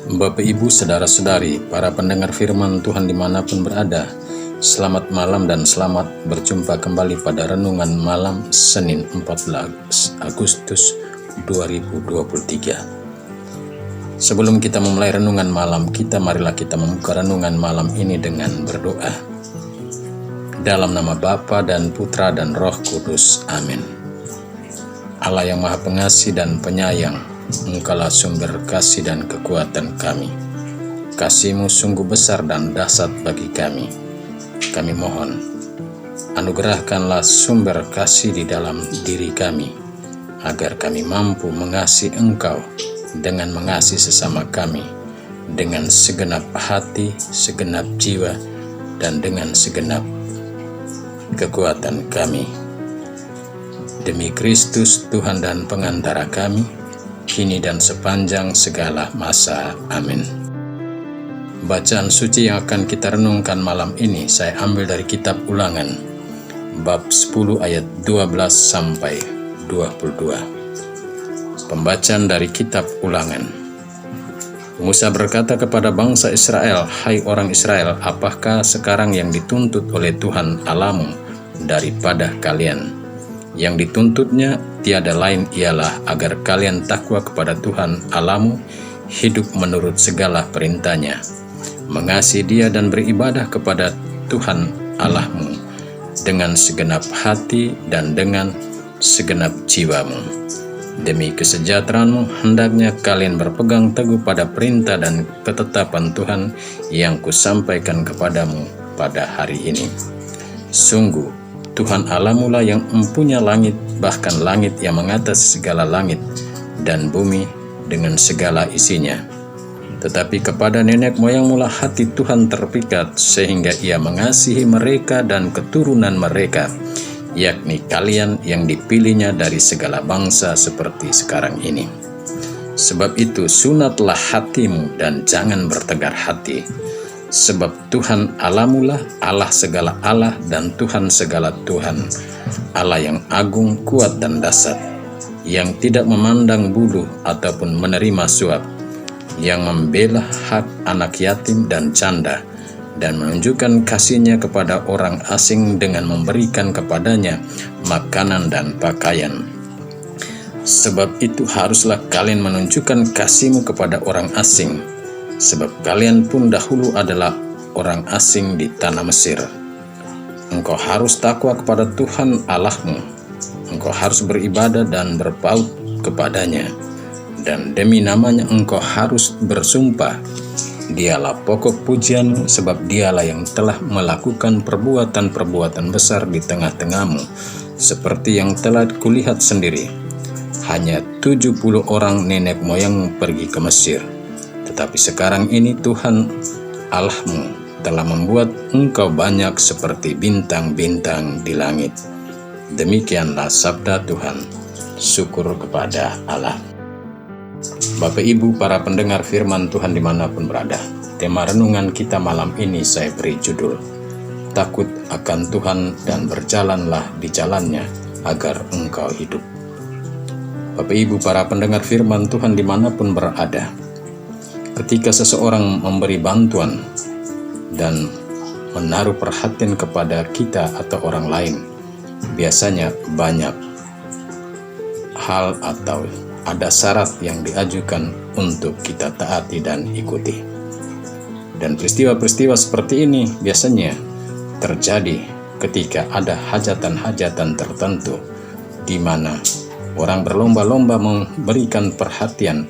Bapak, Ibu, Saudara-saudari, para pendengar firman Tuhan dimanapun berada, selamat malam dan selamat berjumpa kembali pada Renungan Malam Senin 14 Agustus 2023. Sebelum kita memulai Renungan Malam kita, marilah kita membuka Renungan Malam ini dengan berdoa. Dalam nama Bapa dan Putra dan Roh Kudus, amin. Allah yang Maha Pengasih dan Penyayang, Engkaulah sumber kasih dan kekuatan kami. Kasih-Mu sungguh besar dan dahsyat bagi kami. Kami mohon, anugerahkanlah sumber kasih di dalam diri kami, agar kami mampu mengasihi Engkau dengan mengasihi sesama kami, dengan segenap hati, segenap jiwa, dan dengan segenap kekuatan kami. Demi Kristus, Tuhan dan pengantara kami, kini dan sepanjang segala masa. Amin. Bacaan suci yang akan kita renungkan malam ini saya ambil dari kitab Ulangan bab 10 ayat 12 sampai 22. Pembacaan dari kitab Ulangan. Musa berkata kepada bangsa Israel, "Hai orang Israel, apakah sekarang yang dituntut oleh Tuhan Allahmu daripada kalian? Yang dituntutnya tiada lain ialah agar kalian takwa kepada Tuhan Allahmu, hidup menurut segala perintahnya, mengasihi Dia dan beribadah kepada Tuhan Allahmu dengan segenap hati dan dengan segenap jiwamu. Demi kesejahteraanmu, hendaknya kalian berpegang teguh pada perintah dan ketetapan Tuhan yang kusampaikan kepadamu pada hari ini. Sungguh, Tuhan Allahmu lah yang mempunyai langit, bahkan langit yang mengatasi segala langit, dan bumi dengan segala isinya. Tetapi kepada nenek moyangmu lah hati Tuhan terpikat, sehingga Ia mengasihi mereka dan keturunan mereka, yakni kalian yang dipilihnya dari segala bangsa seperti sekarang ini. Sebab itu sunatlah hatimu dan jangan bertegar hati. Sebab Tuhan Allahmu lah Allah segala Allah dan Tuhan segala Tuhan, Allah yang agung, kuat dan dahsyat, yang tidak memandang bulu ataupun menerima suap, yang membela hak anak yatim dan janda, dan menunjukkan kasih-Nya kepada orang asing dengan memberikan kepadanya makanan dan pakaian. Sebab itu haruslah kalian menunjukkan kasih-Mu kepada orang asing, sebab kalian pun dahulu adalah orang asing di tanah Mesir. Engkau harus takwa kepada Tuhan Allahmu. Engkau harus beribadah dan berpaut kepadanya. Dan demi namanya engkau harus bersumpah. Dialah pokok pujianmu, sebab Dialah yang telah melakukan perbuatan-perbuatan besar di tengah-tengahmu, seperti yang telah kulihat sendiri. Hanya 70 orang nenek moyangmu pergi ke Mesir. Tetapi sekarang ini Tuhan Allahmu telah membuat engkau banyak seperti bintang-bintang di langit." Demikianlah sabda Tuhan. Syukur kepada Allah. Bapak, Ibu, para pendengar firman Tuhan dimanapun berada, tema renungan kita malam ini saya beri judul, "Takut akan Tuhan dan berjalanlah di jalannya agar engkau hidup." Bapak, Ibu, para pendengar firman Tuhan dimanapun berada, ketika seseorang memberi bantuan dan menaruh perhatian kepada kita atau orang lain, biasanya banyak hal atau ada syarat yang diajukan untuk kita taati dan ikuti. Dan peristiwa-peristiwa seperti ini biasanya terjadi ketika ada hajatan-hajatan tertentu di mana orang berlomba-lomba memberikan perhatian,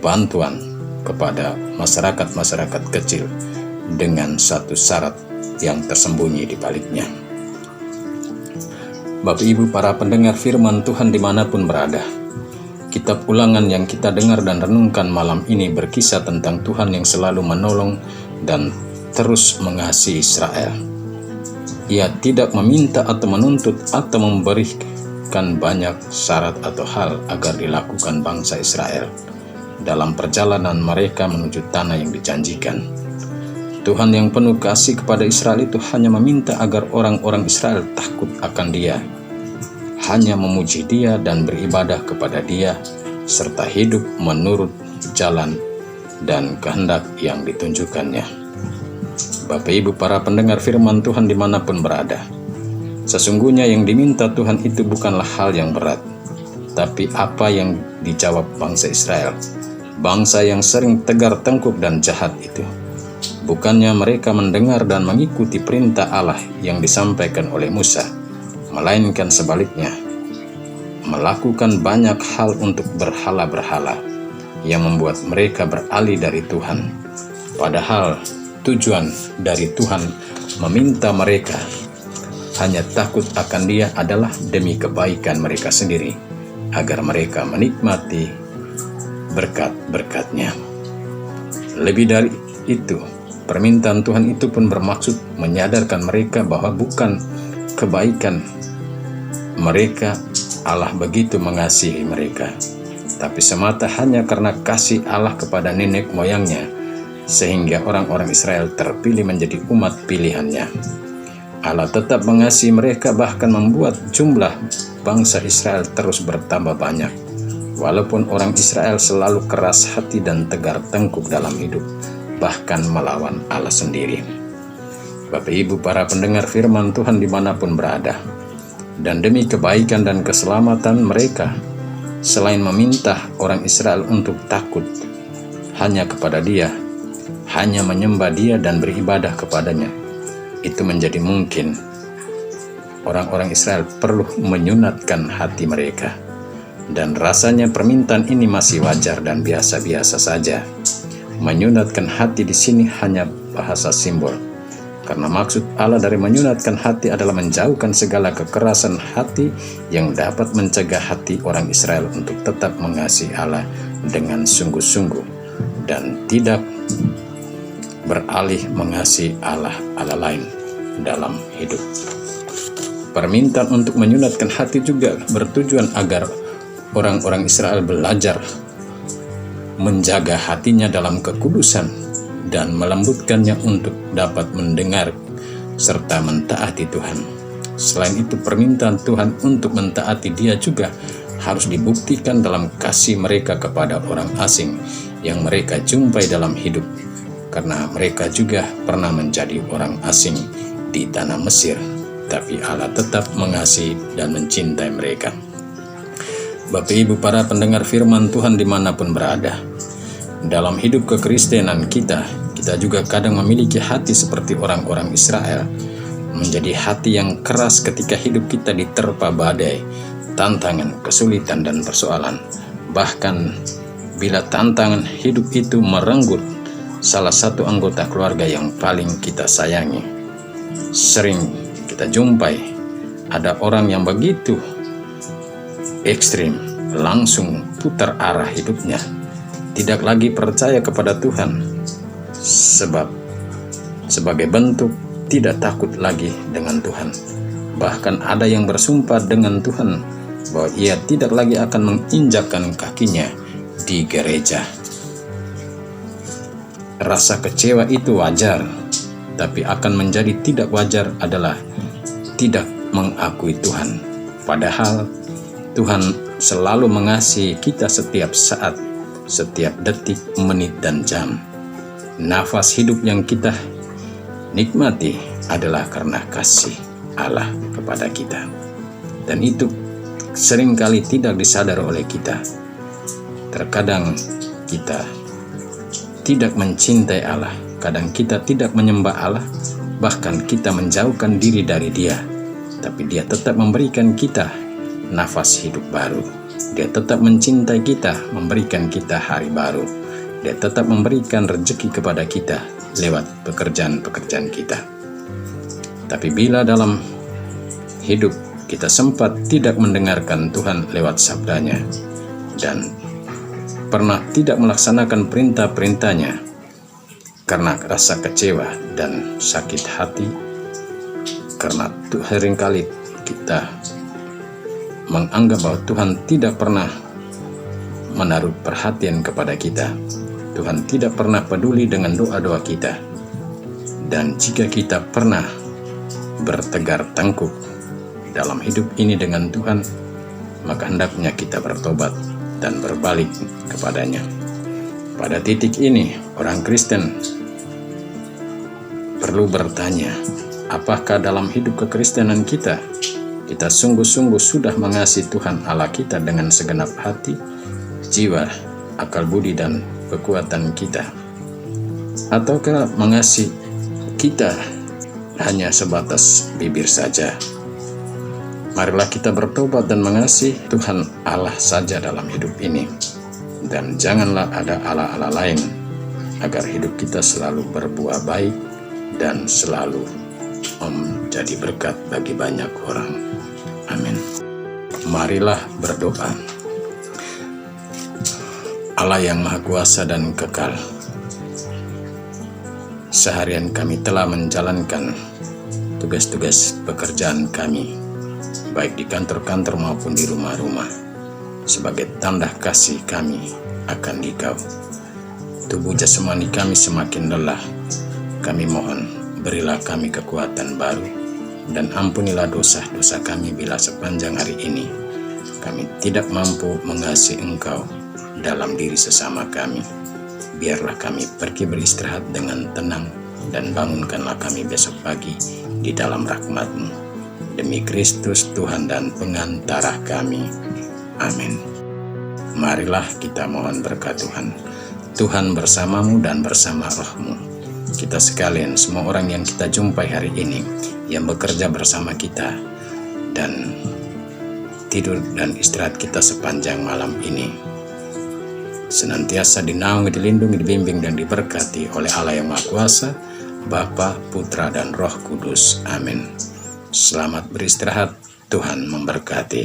bantuan kepada masyarakat-masyarakat kecil dengan satu syarat yang tersembunyi di baliknya. Bapak, Ibu, para pendengar firman Tuhan dimanapun berada, kitab Ulangan yang kita dengar dan renungkan malam ini berkisah tentang Tuhan yang selalu menolong dan terus mengasihi Israel. Ia tidak meminta atau menuntut atau memberikan banyak syarat atau hal agar dilakukan bangsa Israel dalam perjalanan mereka menuju tanah yang dijanjikan. Tuhan yang penuh kasih kepada Israel itu hanya meminta agar orang-orang Israel takut akan Dia, hanya memuji Dia dan beribadah kepada Dia, serta hidup menurut jalan dan kehendak yang ditunjukkannya. Bapak Ibu para pendengar firman Tuhan dimanapun berada, sesungguhnya yang diminta Tuhan itu bukanlah hal yang berat, tapi apa yang dijawab bangsa Israel, bangsa yang sering tegar tengkuk dan jahat itu. Bukannya mereka mendengar dan mengikuti perintah Allah yang disampaikan oleh Musa, melainkan sebaliknya, melakukan banyak hal untuk berhala-berhala yang membuat mereka beralih dari Tuhan. Padahal tujuan dari Tuhan meminta mereka hanya takut akan Dia adalah demi kebaikan mereka sendiri, agar mereka menikmati berkat-berkat-Nya. Lebih dari itu, permintaan Tuhan itu pun bermaksud menyadarkan mereka bahwa bukan kebaikan mereka Allah begitu mengasihi mereka, tapi semata hanya karena kasih Allah kepada nenek moyangnya, sehingga orang-orang Israel terpilih menjadi umat pilihannya. Allah tetap mengasihi mereka, bahkan membuat jumlah bangsa Israel terus bertambah banyak. Walaupun orang Israel selalu keras hati dan tegar tengkuk dalam hidup, bahkan melawan Allah sendiri. Bapak Ibu para pendengar firman Tuhan dimanapun berada, dan demi kebaikan dan keselamatan mereka, selain meminta orang Israel untuk takut hanya kepada Dia, hanya menyembah Dia dan beribadah kepadanya, itu menjadi mungkin orang-orang Israel perlu menyunatkan hati mereka. Dan rasanya permintaan ini masih wajar dan biasa-biasa saja. Menyunatkan hati di sini hanya bahasa simbol, karena maksud Allah dari menyunatkan hati adalah menjauhkan segala kekerasan hati yang dapat mencegah hati orang Israel untuk tetap mengasihi Allah dengan sungguh-sungguh dan tidak beralih mengasihi Allah lain dalam hidup. Permintaan untuk menyunatkan hati juga bertujuan agar orang-orang Israel belajar menjaga hatinya dalam kekudusan dan melembutkannya untuk dapat mendengar serta mentaati Tuhan. Selain itu, permintaan Tuhan untuk mentaati Dia juga harus dibuktikan dalam kasih mereka kepada orang asing yang mereka jumpai dalam hidup, karena mereka juga pernah menjadi orang asing di tanah Mesir, tapi Allah tetap mengasihi dan mencintai mereka. Bapak Ibu para pendengar firman Tuhan dimanapun berada, dalam hidup kekristenan kita juga kadang memiliki hati seperti orang-orang Israel, menjadi hati yang keras ketika hidup kita diterpa badai, tantangan, kesulitan, dan persoalan. Bahkan bila tantangan hidup itu merenggut salah satu anggota keluarga yang paling kita sayangi. Sering kita jumpai ada orang yang begitu ekstrim, langsung putar arah hidupnya, tidak lagi percaya kepada Tuhan, sebab sebagai bentuk tidak takut lagi dengan Tuhan. Bahkan ada yang bersumpah dengan Tuhan bahwa ia tidak lagi akan menginjakkan kakinya di gereja. Rasa kecewa itu wajar, tapi akan menjadi tidak wajar adalah tidak mengakui Tuhan. Padahal Tuhan selalu mengasihi kita setiap saat, setiap detik, menit, dan jam. Nafas hidup yang kita nikmati adalah karena kasih Allah kepada kita. Dan itu seringkali tidak disadar oleh kita. Terkadang kita tidak mencintai Allah, kadang kita tidak menyembah Allah, bahkan kita menjauhkan diri dari Dia. Tapi Dia tetap memberikan kita nafas hidup baru. Dia tetap mencintai kita, memberikan kita hari baru. Dia tetap memberikan rezeki kepada kita lewat pekerjaan-pekerjaan kita. Tapi bila dalam hidup kita sempat tidak mendengarkan Tuhan lewat sabdanya, dan pernah tidak melaksanakan perintah-perintahnya karena rasa kecewa dan sakit hati, karena seringkali kita menganggap bahwa Tuhan tidak pernah menaruh perhatian kepada kita, Tuhan tidak pernah peduli dengan doa-doa kita, dan jika kita pernah bertegar tengkuk dalam hidup ini dengan Tuhan, maka hendaknya kita bertobat dan berbalik kepadanya. Pada titik ini, orang Kristen perlu bertanya, apakah dalam hidup kekristenan kita sungguh-sungguh sudah mengasihi Tuhan Allah kita dengan segenap hati, jiwa, akal budi, dan kekuatan kita? Ataukah mengasihi kita hanya sebatas bibir saja? Marilah kita bertobat dan mengasihi Tuhan Allah saja dalam hidup ini. Dan janganlah ada Allah-Allah lain, agar hidup kita selalu berbuah baik dan selalu menjadi berkat bagi banyak orang. Amin. Marilah berdoa. Allah yang Maha Kuasa dan Kekal, seharian kami telah menjalankan tugas-tugas pekerjaan kami, baik di kantor-kantor maupun di rumah-rumah, sebagai tanda kasih kami akan Dikau. Tubuh jasmani kami semakin lelah. Kami mohon, berilah kami kekuatan baru, dan ampunilah dosa-dosa kami bila sepanjang hari ini kami tidak mampu mengasihi Engkau dalam diri sesama kami. Biarlah kami pergi beristirahat dengan tenang, dan bangunkanlah kami besok pagi di dalam rahmat-Mu. Demi Kristus Tuhan dan pengantara kami. Amin. Marilah kita mohon berkat Tuhan. Tuhan bersamamu dan bersama roh-Mu. Kita sekalian, semua orang yang kita jumpai hari ini, yang bekerja bersama kita, dan tidur dan istirahat kita sepanjang malam ini, senantiasa dinaungi, dilindungi, dibimbing, dan diberkati oleh Allah yang Maha Kuasa, Bapa, Putra, dan Roh Kudus. Amin. Selamat beristirahat. Tuhan memberkati.